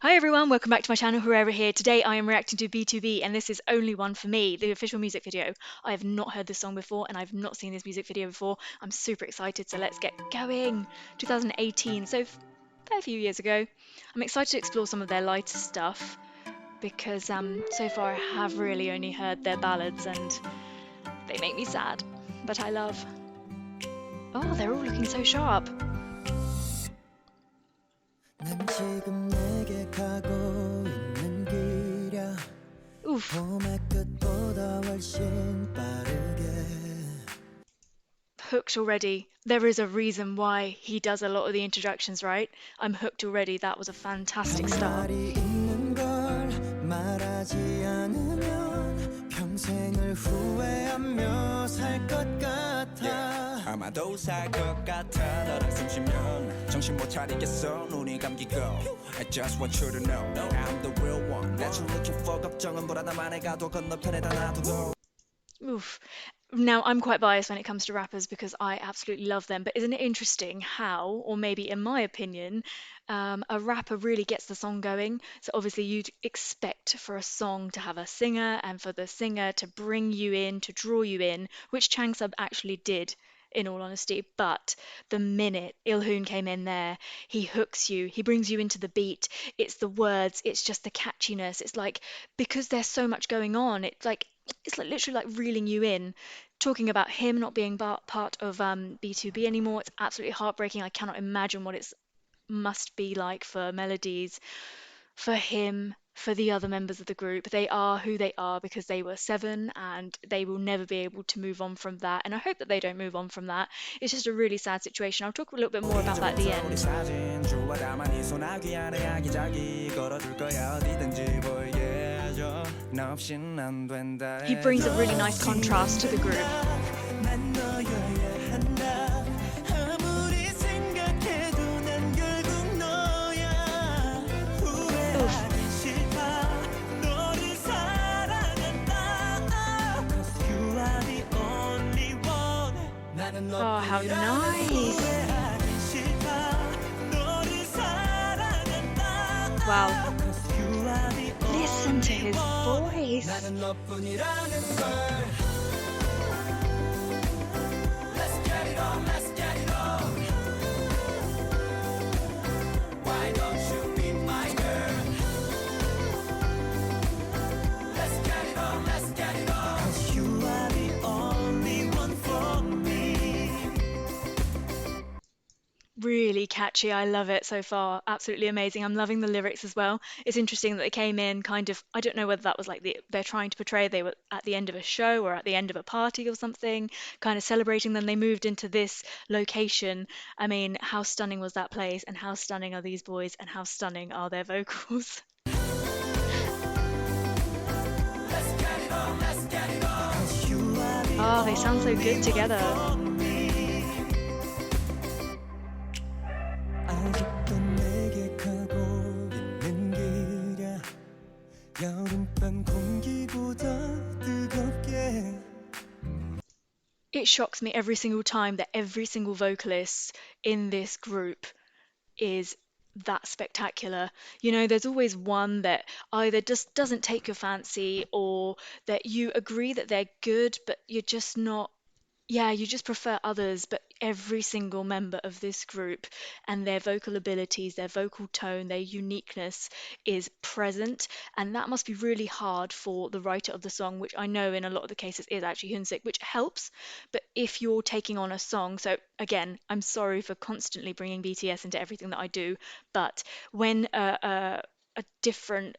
Hi everyone, welcome back to my channel, Whoever here. Today I am reacting to BTOB and this is Only One For Me, the official music video. I have not heard this song before and I've not seen this music video before. I'm super excited, so let's get going. 2018, so a fair few years ago. I'm excited to explore some of their lighter stuff because so far I have really only heard their ballads and they make me sad, but I love. Oh, they're all looking so sharp. Oof. Hooked already. There is a reason why he does a lot of the introductions, right? I'm hooked already. That was a fantastic start. 아마도 살 것 같아 너랑 숨 쉬면 정신 못 차리겠어 눈이 감기고 I just want you to know I'm the real one that you're looking for 걱정은 불안함만에 가도 건너편에다 놔두고. Oof. Now, I'm quite biased when it comes to rappers because I absolutely love them, but isn't it interesting how, or maybe in my opinion, a rapper really gets the song going? So obviously you'd expect for a song to have a singer and for the singer to bring you in, to draw you in, which Changsub actually did, in all honesty. But the minute Ilhoon came in there, he hooks you, he brings you into the beat. It's the words, it's just the catchiness. It's like, because there's so much going on, it's like literally like reeling you in. Talking about him not being part of BTOB anymore, it's absolutely heartbreaking. I cannot imagine what it must be like for Melodies, for him, for the other members of the group. They are who they are because they were seven and they will never be able to move on from that. And I hope that they don't move on from that. It's just a really sad situation. I'll talk a little bit more about that at the end. He brings a really nice contrast to the group. Oh, how nice! Wow. Listen to his voice. Really catchy. I love it so far. Absolutely amazing. I'm loving the lyrics as well. It's interesting that they came in kind of, I don't know whether that was like they're trying to portray they were at the end of a show or at the end of a party or something, kind of celebrating. Then they moved into this location. I mean, how stunning was that place, and how stunning are these boys, and how stunning are their vocals? Oh, they sound so good together. It shocks me every single time that every single vocalist in this group is that spectacular. You know, there's always one that either just doesn't take your fancy, or that you agree that they're good, but you're just not, yeah, you just prefer others. But every single member of this group and their vocal abilities, their vocal tone, their uniqueness is present. And that must be really hard for the writer of the song, which I know in a lot of the cases is actually Hyunsik, which helps. But if you're taking on a song, so again, I'm sorry for constantly bringing BTS into everything that I do, but when a different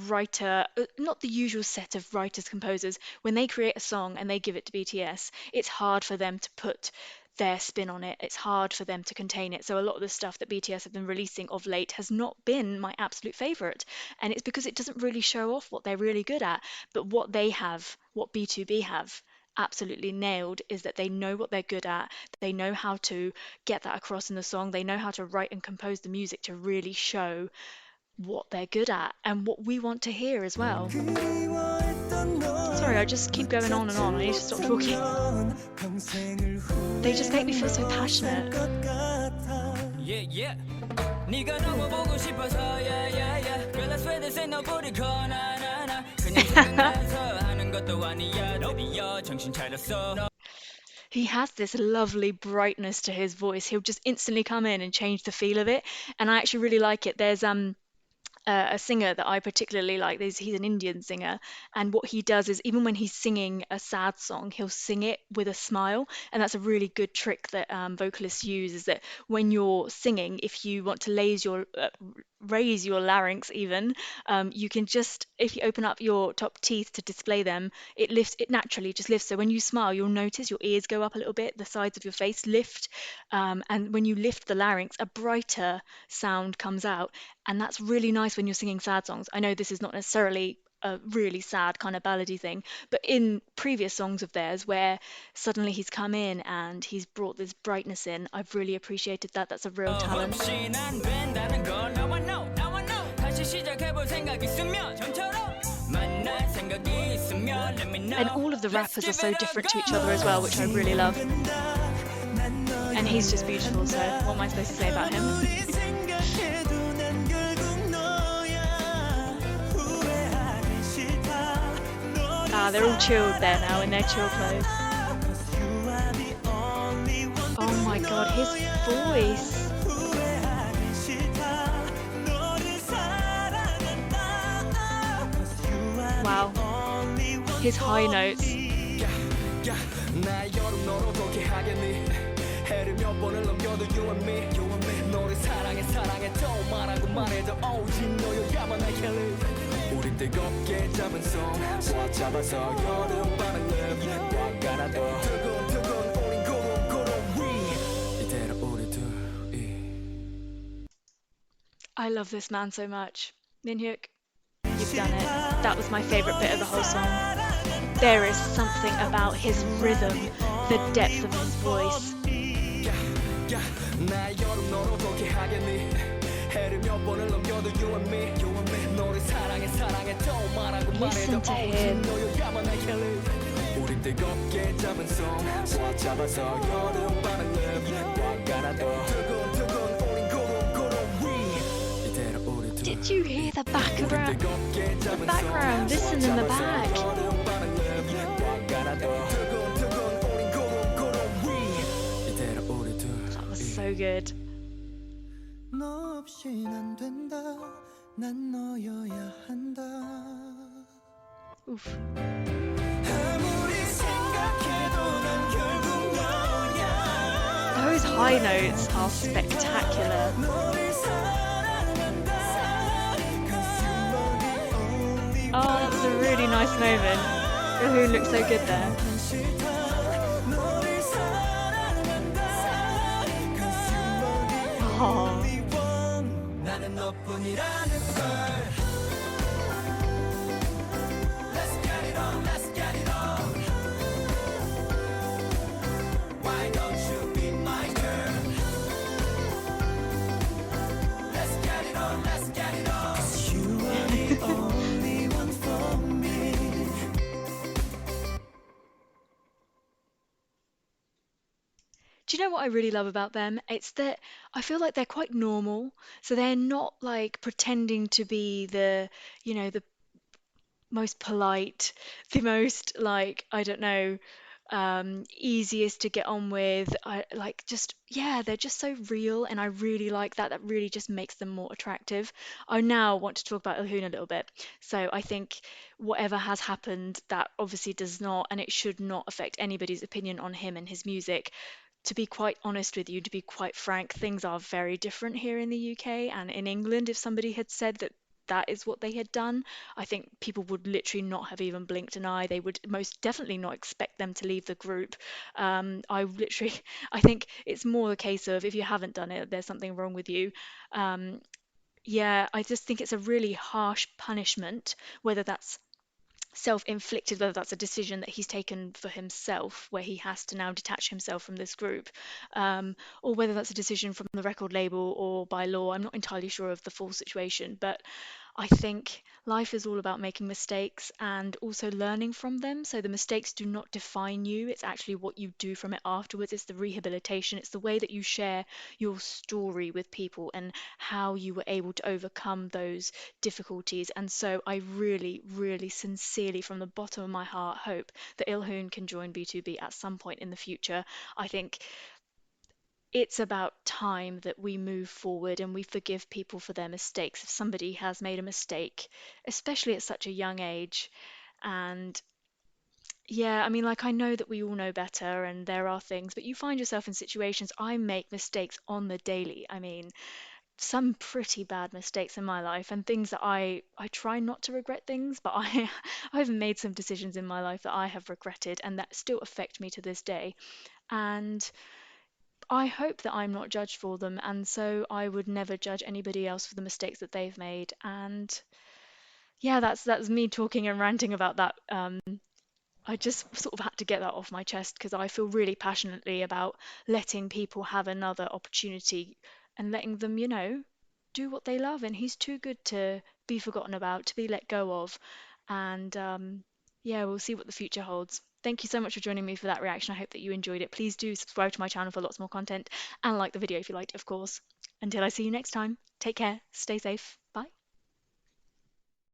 writer, not the usual set of writers, composers, when they create a song and they give it to BTS, it's hard for them to put their spin on it. It's hard for them to contain it. So a lot of the stuff that BTS have been releasing of late has not been my absolute favorite. And it's because it doesn't really show off what they're really good at. But what they have, what BTOB have absolutely nailed, is that they know what they're good at. They know how to get that across in the song. They know how to write and compose the music to really show what they're good at and what we want to hear as well. Sorry, I just keep going on and on. I need to stop talking. They just make me feel so passionate. Yeah, yeah. 네가 너무 보고 싶어서 야야야 Girl I swear this ain't no booty call 나나나 그냥 생각나서 하는 것도 아니야 드디어 정신 차렸어 He has this lovely brightness to his voice. He'll just instantly come in and change the feel of it, and I actually really like it. There's a singer that I particularly like. He's an Indian singer, and what he does is even when he's singing a sad song, he'll sing it with a smile, and that's a really good trick that vocalists use. Is that when you're singing, if you want to raise your larynx even, you can just if you open up your top teeth to display them, it lifts. It naturally just lifts. So when you smile, you'll notice your ears go up a little bit, the sides of your face lift, and when you lift the larynx, a brighter sound comes out, and that's really nice when you're singing sad songs. I know this is not necessarily a really sad kind of ballady thing, but in previous songs of theirs where suddenly he's come in and he's brought this brightness in, I've really appreciated that. That's a real talent. 혹시 난 된다는 걸 now I know now I know 다시 시작해볼 생각 있으면 전처럼 만날 생각이 있으면 let me And know all of the Let's rappers are give so it a different to each other as well, which I go really love. And he's just beautiful, so what am I supposed to say about him? Ah, they're all chilled there now in their chill clothes. Oh my god, his voice. Wow. His high notes. 나의 여름 너로 보게 하겠니 해를 몇 번을 넘겨도 you and me 너를 사랑해 사랑해 또 말하고 말해도 오직 너여야만 I can live 우린 뜨겁게 잡은 손 잡아서 여름 바람을 꽉 안아도 두근두근 우린 고롱고롱 위 이대로 우리 둘이 I love this man so much. Minhyuk, you've done it. That was my favourite bit of the whole song. There is something about his rhythm, the depth of his voice. 나의 여름 너로 보게 하겠니 해를 몇 번을 넘겨도 you and me 너를 사랑해 사랑해 또 말하고 Listen 말해도 to 오직 him. 너여야만 I can live 우린 뜨겁게 잡은 손 잡아서 여름 바람을 꽉 안아도 두근두근 우린 고롱고롱 위 이대로 우리 둘 Did you hear the background? 뜨겁게 The 잡은 background, listen in the back. 여름 바람을 꽉 안아도 두근두근 우린 고롱고롱 위 이대로 우리 둘 That was so good. 너 없인 안 된다 난 너여야 한다 Oof. 아무리 생각해도 난 결국 너야 Those high notes are spectacular. 너를 사랑한다 가슴 Oh, that was a really nice moment. Who looks so good there? 싫다 너를 사랑한다 가슴 Oh. 나는 너뿐이라는 걸 Let's get it on, let's get it on Why don't you be my girl Let's get it on, let's get it on 'Cause you are the only one for me Do you know what I really love about them? It's that I feel like they're quite normal. So they're not like pretending to be the most polite, the most like, I don't know, easiest to get on with. I like just, yeah, they're just so real, and I really like that. That really just makes them more attractive. I now want to talk about Ilhoon a little bit. So I think whatever has happened, that obviously does not, and it should not affect anybody's opinion on him and his music. To be quite honest with you, to be quite frank, things are very different here in the UK and in England. If somebody had said that that is what they had done, I think people would literally not have even blinked an eye. They would most definitely not expect them to leave the group. I literally, I think it's more a case of if you haven't done it, there's something wrong with you. Um, yeah, I just think it's a really harsh punishment, whether that's self-inflicted, whether that's a decision that he's taken for himself, where he has to now detach himself from this group, or whether that's a decision from the record label or by law. I'm not entirely sure of the full situation, but I think life is all about making mistakes and also learning from them. So the mistakes do not define you. It's actually what you do from it afterwards. It's the rehabilitation. It's the way that you share your story with people and how you were able to overcome those difficulties. And so I really, really sincerely, from the bottom of my heart, hope that Ilhoon can join B2B at some point in the future. I think it's about time that we move forward and we forgive people for their mistakes. If somebody has made a mistake, especially at such a young age, and yeah, I mean, like, I know that we all know better and there are things, but you find yourself in situations. I make mistakes on the daily. I mean, some pretty bad mistakes in my life and things that I try not to regret things, but I've made some decisions in my life that I have regretted and that still affect me to this day. And I hope that I'm not judged for them, and so I would never judge anybody else for the mistakes that they've made. And yeah, that's me talking and ranting about that. I just sort of had to get that off my chest because I feel really passionately about letting people have another opportunity and letting them, do what they love. And he's too good to be forgotten about, to be let go of. And yeah, we'll see what the future holds. Thank you so much for joining me for that reaction. I hope that you enjoyed it. Please do subscribe to my channel for lots more content and like the video if you liked it, of course. Until I see you next time, take care, stay safe.